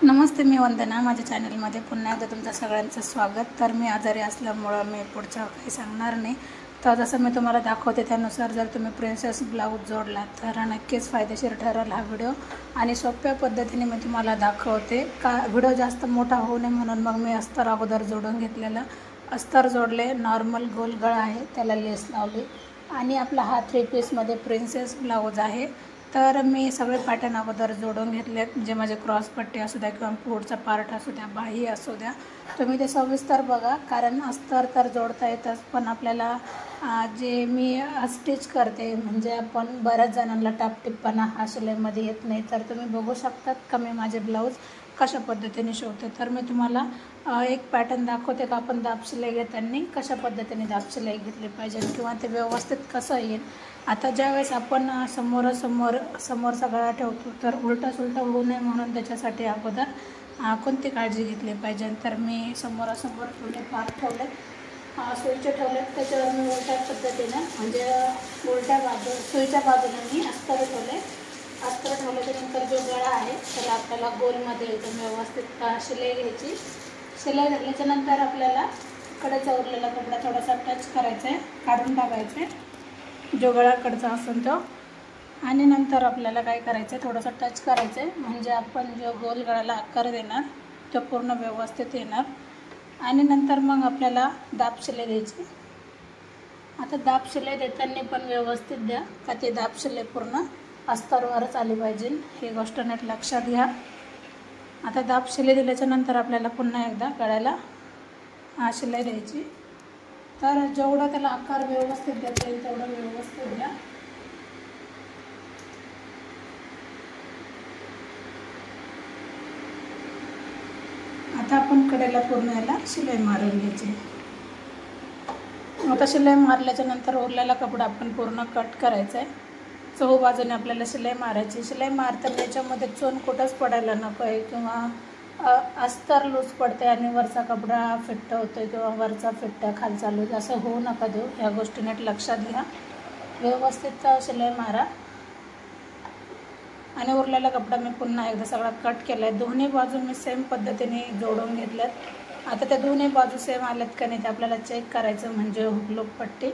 नमस्ते, मी वंदना. माझ्या चॅनलमध्ये पुन्हा एकदा तुमचं सगळ्यांचं स्वागत. तर मी आजारी असल्यामुळं मी पुढचं काही सांगणार नाही. तर जसं मी तुम्हाला दाखवते त्यानुसार जर तुम्ही प्रिन्सेस ब्लाऊज जोडला तर नक्कीच फायदेशीर ठरेल हा व्हिडिओ. आणि सोप्या पद्धतीने मी तुम्हाला दाखवते का व्हिडिओ जास्त मोठा होऊ नये म्हणून मग मी अस्तर अगोदर जोडून घेतलेलं. अस्तर जोडले, नॉर्मल गोल गळा आहे, त्याला लेस लावली आणि आपला हा 3 पीसमध्ये प्रिन्सेस ब्लाऊज आहे. तर मी सगळे पॅटर्न अगोदर जोडून घेतले, म्हणजे माझे क्रॉस पट्टी असू द्या किंवा पुढचा पार्ट असू द्या, बाही असू द्या, तुम्ही ते सविस्तर बघा. कारण अस्तर तर जोडता येतच, पण आपल्याला जे मी स्टिच करते म्हणजे आपण बऱ्याच जणांना टापटिप्पणा हा शिलाईमध्ये येत नाही. तर तुम्ही बघू शकतात का मी माझे ब्लाऊज कशा पद्धतीने शिवते. तर मी तुम्हाला एक पॅटर्न दाखवते का आपण दाब शिलाई घेताना कशा पद्धतीने दाब शिलाई घेतली पाहिजे किंवा ते व्यवस्थित कसं येईल. आता ज्यावेळेस आपण समोरचा गळा ठेवतो तर उलटा सुलटा होऊ नये म्हणून त्याच्यासाठी अगोदर कोणती काळजी घेतली पाहिजे. तर मी समोरासमोर ठेवले, पार्ट ठेवले, सुईचे ठेवले, त्याच्यावर मी उलट्या पद्धतीने म्हणजे उलट्या सुईच्या बाजूने मी अस्तर ठेवले. अस्तर ठेवल्याच्यानंतर जो गळा आहे त्याला आपल्याला गोलमध्ये एकदम व्यवस्थित शिलाई घ्यायची. शिलाई घातल्याच्यानंतर आपल्याला कडेचा उरलेला कपडा थोडासा टच करायचा आहे, काढून टाकायचा आहे जो गळाकडचा असेल तो. आणि नंतर आपल्याला काय करायचं आहे, थोडंसं टच करायचं आहे म्हणजे आपण जो गोल गळाला आकार देणार तो पूर्ण व्यवस्थित येणार. आणि नंतर मग आपल्याला दाब शिलाई द्यायची. आता दाब शिलाई देताना पण व्यवस्थित द्या का ती दाब शिलाई पूर्ण अस्तरवरच आली पाहिजे, ही गोष्ट नीट लक्षात घ्या. आता दाब शिलाई दिल्याच्यानंतर आपल्याला पुन्हा एकदा गळ्याला शिलाई द्यायची. तर जेवढा त्याला आकार व्यवस्थित देता येईल तेवढं व्यवस्थित द्या. आता आपण कडेला पूर्ण याला शिलाई मारून घ्यायची. आता शिलाई मारल्याच्यानंतर उरलेला कपडा आपण पूर्ण कट करायचा आहे. चहू बाजूने आपल्याला शिलाई मारायची. शिलाई मारताना याच्यामध्ये चोन कुठंच पडायला नको आहे किंवा अस्तर लूज पडते आणि वरचा कपडा फिट्ट होतो किंवा वरचा फिट्ट खालचा लूज असं होऊ नका देऊ. ह्या गोष्टी नीट लक्षात घ्या. व्यवस्थित शिलाई मारा. आणि उरलेला कपडा मी पुन्हा एकदा सगळा कट केला आहे. दोन्ही बाजू मी सेम पद्धतीने जोडून घेतल्यात. आता त्या दोन्ही बाजू सेम आल्यात का नाही ते आपल्याला चेक करायचं म्हणजे हुकलूक पट्टी.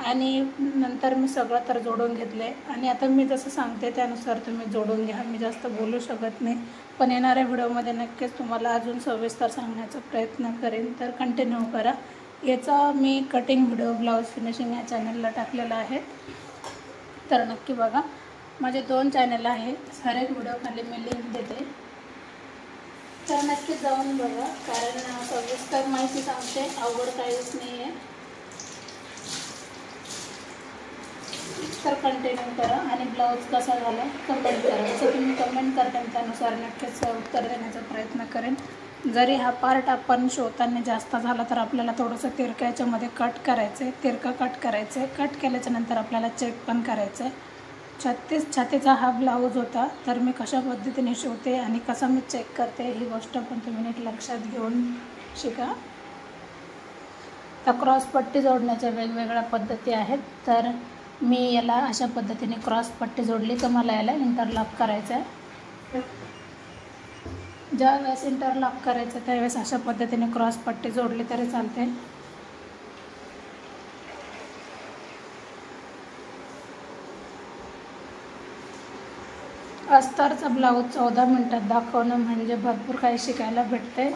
आणि नंतर मी सगळं तर जोडून घेतलं आहे. आणि आता मी जसं सांगते त्यानुसार तुम्ही जोडून घ्या. मी जास्त बोलू शकत नाही, पण येणाऱ्या व्हिडिओमध्ये नक्कीच तुम्हाला अजून सविस्तर सांगण्याचा प्रयत्न करेन. तर कंटिन्यू करा. याचा मी कटिंग व्हिडिओ ब्लाऊज फिनिशिंग या चॅनलला टाकलेला आहे, तर नक्की बघा. माझे 2 चॅनल आहेत, हर एक व्हिडिओ खाली मी लिंक देते, तर नक्की जाऊन बघा. कारण सविस्तर माहिती सांगते, अवघड काहीच नाही आहे. तर कंटिन्यू करा. आणि ब्लाऊज कसा झाला कमेंट करा. जसं तुम्ही कमेंट करता त्यानुसार नक्कीच उत्तर देण्याचा प्रयत्न करेन. जरी हा पार्ट आपण शिवताना जास्त झाला तर आपल्याला थोडंसं तिरक्याच्यामध्ये कट करायचं आहे, तिरकं कट करायचं आहे. कट केल्याच्यानंतर आपल्याला चेक पण करायचं आहे. 36 छातीचा हा ब्लाऊज होता. तर मी कशा पद्धतीने शिवते आणि कसं मी चेक करते ही गोष्ट पण तुम्ही नीट लक्षात घेऊन शिका. तर क्रॉस पट्टी जोडण्याच्या वेगवेगळ्या पद्धती आहेत. तर मी याला अशा पद्धतीने क्रॉस पट्टी जोडली तर मला याला इंटरलॉक करायचं आहे. ज्या वेळेस इंटरलॉक करायचं त्यावेळेस अशा पद्धतीने क्रॉस पट्टी जोडली तरी चालते. अस्तरचा ब्लाऊज 14 मिनटात दाखवणं म्हणजे भरपूर काही शिकायला भेटते.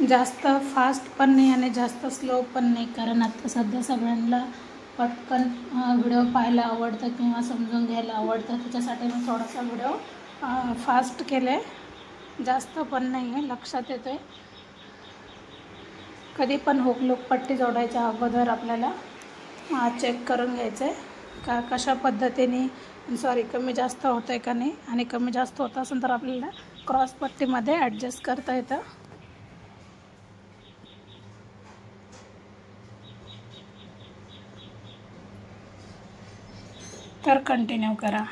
जास्त फास्ट पण नाही आणि जास्त स्लो पण नाही. कारण आता सध्या सगळ्यांना पटकन व्हिडिओ पाहायला आवडतं किंवा समजून घ्यायला आवडतं. त्याच्यासाठी मी थोडासा व्हिडिओ फास्ट केले, जास्त पण नाही आहे. लक्षात येतं आहे. कधी पण हुकलूक पट्टी जोडायच्या अगोदर आपल्याला चेक करून घ्यायचं आहे का कशा पद्धतीने कमी जास्त होतं आहे का नाही. आणि कमी जास्त होत असेल तर आपल्याला क्रॉस पट्टीमध्ये ॲडजस्ट करता येतं. तर कंटिन्यू करा.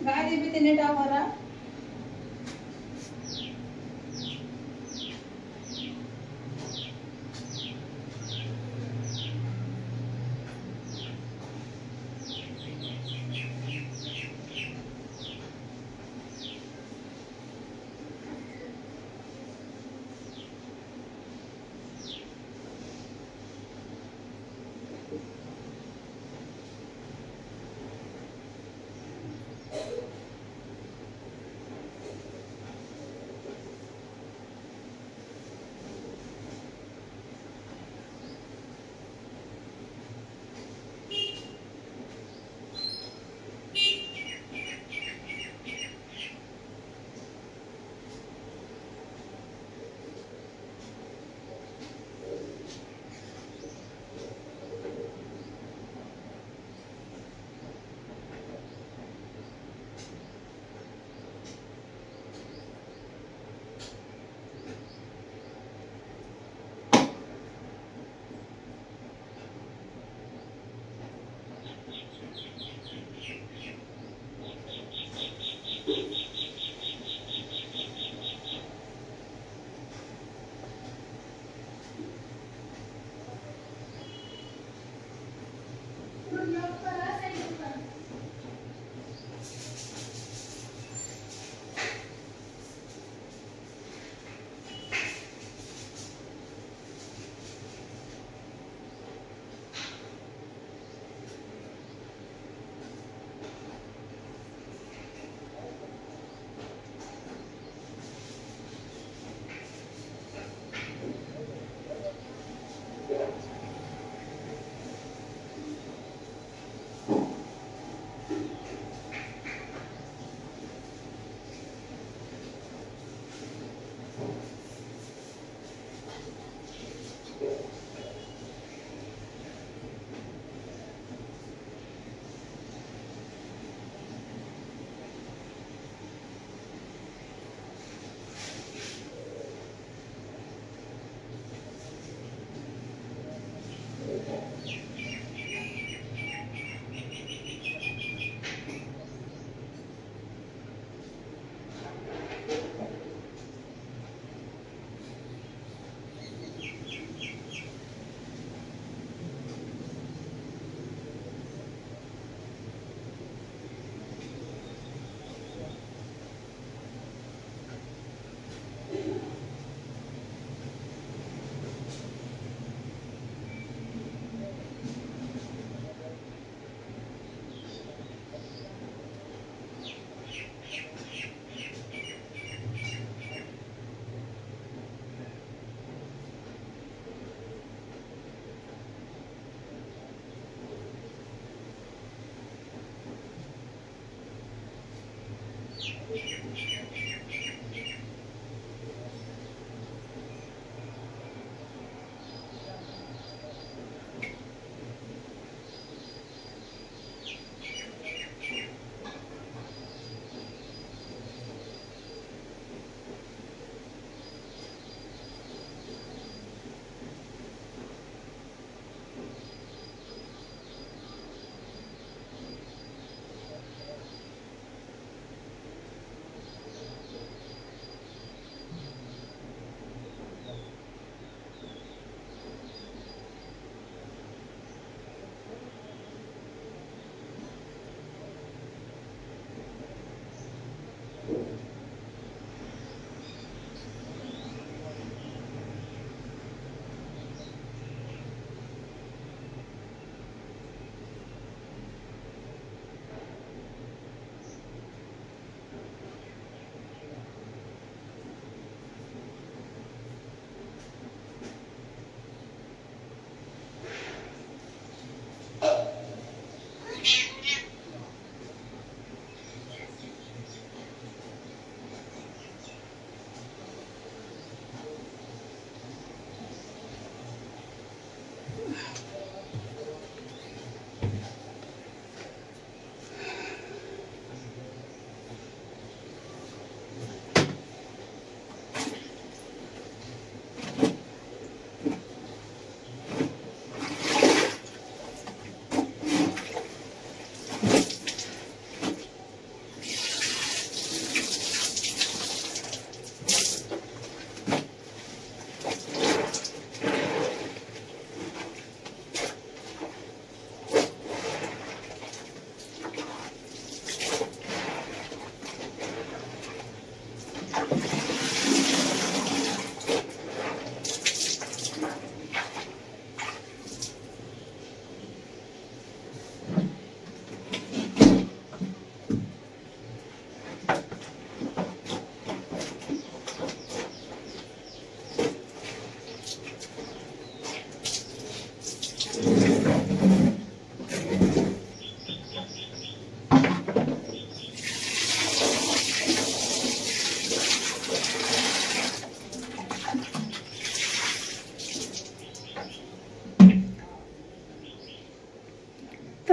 गाडी बी ते नीट आवरा.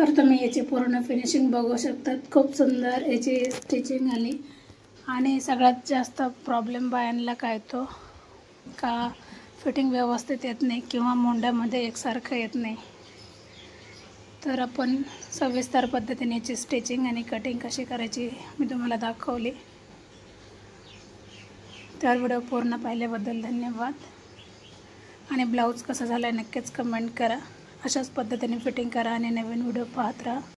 तर तुम्ही याची पूर्ण फिनिशिंग बघू शकतात. खूप सुंदर याची स्टिचिंग आली. आणि सगळ्यात जास्त प्रॉब्लेम बायांना काय तो का फिटिंग व्यवस्थित येत नाही किंवा मोंड्यामध्ये एकसारखं येत नाही. तर आपण सविस्तर पद्धतीने याची स्टिचिंग आणि कटिंग कशी करायची मी तुम्हाला दाखवली. तर व्हिडिओ पूर्ण पाहिल्याबद्दल धन्यवाद. आणि ब्लाऊज कसा झाला आहे नक्कीच कमेंट करा. अशाच पद्धतीने फिटिंग करा आणि नवीन व्हिडिओ पाहत राहा.